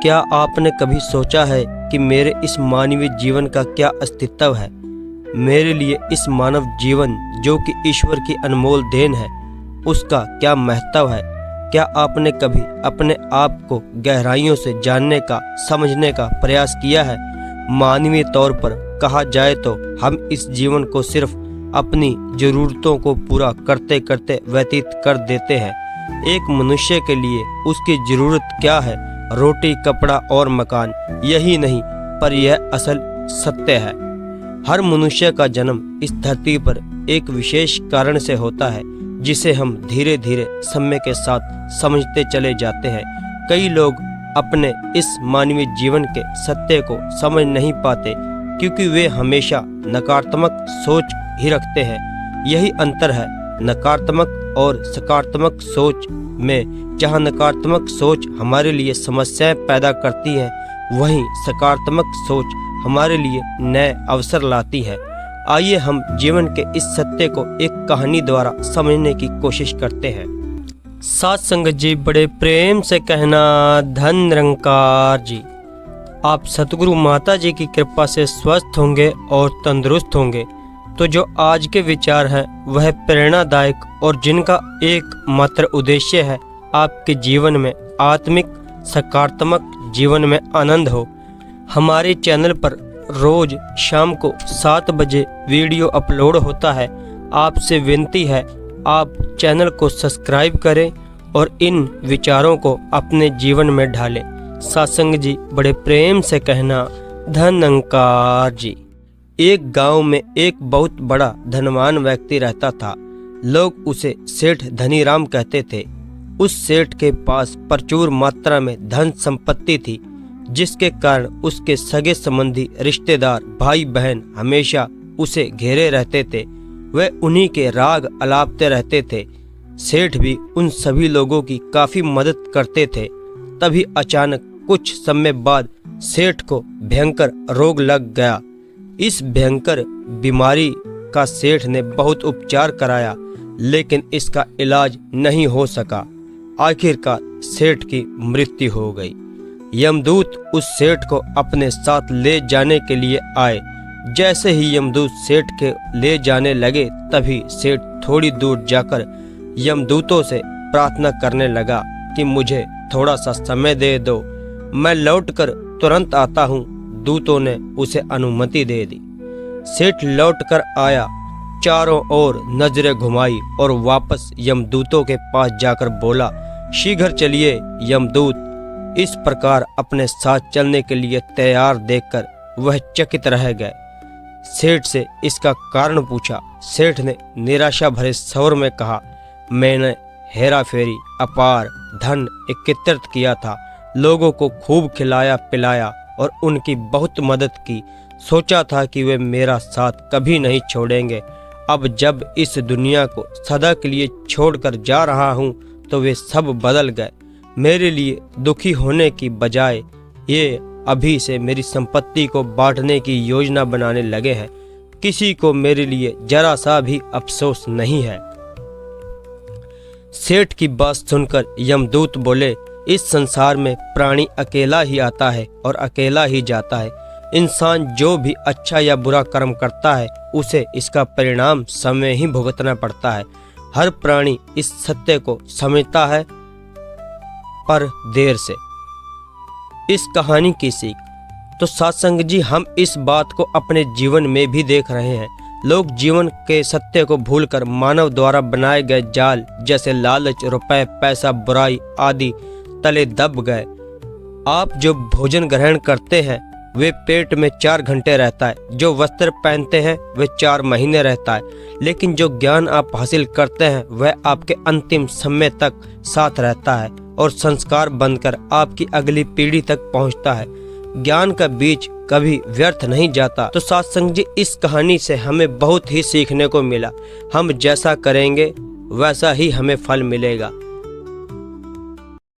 क्या आपने कभी सोचा है कि मेरे इस मानवीय जीवन का क्या अस्तित्व है? मेरे लिए इस मानव जीवन जो कि ईश्वर की अनमोल देन है, उसका क्या महत्व है? क्या आपने कभी अपने आप को गहराइयों से जानने का, समझने का प्रयास किया है? मानवीय तौर पर कहा जाए तो हम इस जीवन को सिर्फ अपनी ज़रूरतों को पूरा करते करते व्यतीत कर देते हैं। एक मनुष्य के लिए उसकी ज़रूरत क्या है? रोटी, कपड़ा और मकान, यही नहीं पर यह असल सत्य है। हर मनुष्य का जन्म इस धरती पर एक विशेष कारण से होता है, जिसे हम धीरे धीरे समय के साथ समझते चले जाते हैं। कई लोग अपने इस मानवीय जीवन के सत्य को समझ नहीं पाते, क्योंकि वे हमेशा नकारात्मक सोच ही रखते हैं। यही अंतर है नकारात्मक और सकारात्मक सोच में। जहाँ नकारात्मक सोच हमारे लिए समस्याएं पैदा करती है, वहीं सकारात्मक सोच हमारे लिए नए अवसर लाती है। आइए हम जीवन के इस सत्य को एक कहानी द्वारा समझने की कोशिश करते हैं। साथ संगत जी, बड़े प्रेम से कहना धन निरंकार जी। आप सतगुरु माता जी की कृपा से स्वस्थ होंगे और तंदुरुस्त होंगे। तो जो आज के विचार हैं वह प्रेरणादायक और जिनका एक मात्र उद्देश्य है आपके जीवन में आत्मिक सकारात्मक जीवन में आनंद हो। हमारे चैनल पर रोज शाम को 7 बजे वीडियो अपलोड होता है। आपसे विनती है आप चैनल को सब्सक्राइब करें और इन विचारों को अपने जीवन में ढालें। सत्संग जी, बड़े प्रेम से कहना धनंकार जी। एक गांव में एक बहुत बड़ा धनवान व्यक्ति रहता था। लोग उसे सेठ धनीराम कहते थे। उस सेठ के पास प्रचुर मात्रा में धन संपत्ति थी, जिसके कारण उसके सगे संबंधी, रिश्तेदार, भाई बहन हमेशा उसे घेरे रहते थे। वे उन्हीं के राग अलापते रहते थे। सेठ भी उन सभी लोगों की काफी मदद करते थे। तभी अचानक कुछ समय बाद सेठ को भयंकर रोग लग गया। इस भयंकर बीमारी का सेठ ने बहुत उपचार कराया, लेकिन इसका इलाज नहीं हो सका। आखिरकार सेठ की मृत्यु हो गई। यमदूत उस सेठ को अपने साथ ले जाने के लिए आए। जैसे ही यमदूत सेठ के ले जाने लगे, तभी सेठ थोड़ी दूर जाकर यमदूतों से प्रार्थना करने लगा कि मुझे थोड़ा सा समय दे दो, मैं लौटकर तुरंत आता हूँ। दूतों ने उसे अनुमति दे दी। सेठ लौटकर आया, चारों ओर नजरें घुमाई और वापस यमदूतों के पास जाकर बोला, शीघ्र चलिए। यमदूत इस प्रकार अपने साथ चलने के लिए तैयार देखकर वह चकित रह गए। सेठ से इसका कारण पूछा। सेठ ने निराशा भरे स्वर में कहा, मैंने हेरा फेरी अपार धन एकत्रित किया था, लोगों को खूब खिलाया पिलाया और उनकी बहुत मदद की। सोचा था कि वे मेरा साथ कभी नहीं छोड़ेंगे। अब जब इस दुनिया को सदा के लिए छोड़कर जा रहा हूँ, तो वे सब बदल गए। मेरे लिए दुखी होने की बजाय ये अभी से मेरी संपत्ति को बांटने की योजना बनाने लगे हैं। किसी को मेरे लिए जरा सा भी अफसोस नहीं है। सेठ की बात सुनकर यमदूत बोले, इस संसार में प्राणी अकेला ही आता है और अकेला ही जाता है। इंसान जो भी अच्छा या बुरा कर्म करता है, उसे इसका परिणाम समय ही भुगतना पड़ता है। हर प्राणी इस सत्य को समझता है, पर देर से। इस कहानी की सीख तो सत्संग जी, हम इस बात को अपने जीवन में भी देख रहे हैं। लोग जीवन के सत्य को भूलकर मानव द्वारा बनाए गए जाल जैसे लालच, रुपए, पैसा, बुराई आदि तले दब गए। आप जो भोजन ग्रहण करते हैं वे पेट में 4 घंटे रहता है, जो वस्त्र पहनते हैं वे 4 महीने रहता है, लेकिन जो ज्ञान आप हासिल करते हैं वह आपके अंतिम समय तक साथ रहता है और संस्कार बनकर आपकी अगली पीढ़ी तक पहुंचता है। ज्ञान का बीज कभी व्यर्थ नहीं जाता। तो सत्संग जी, इस कहानी से हमें बहुत ही सीखने को मिला। हम जैसा करेंगे वैसा ही हमें फल मिलेगा।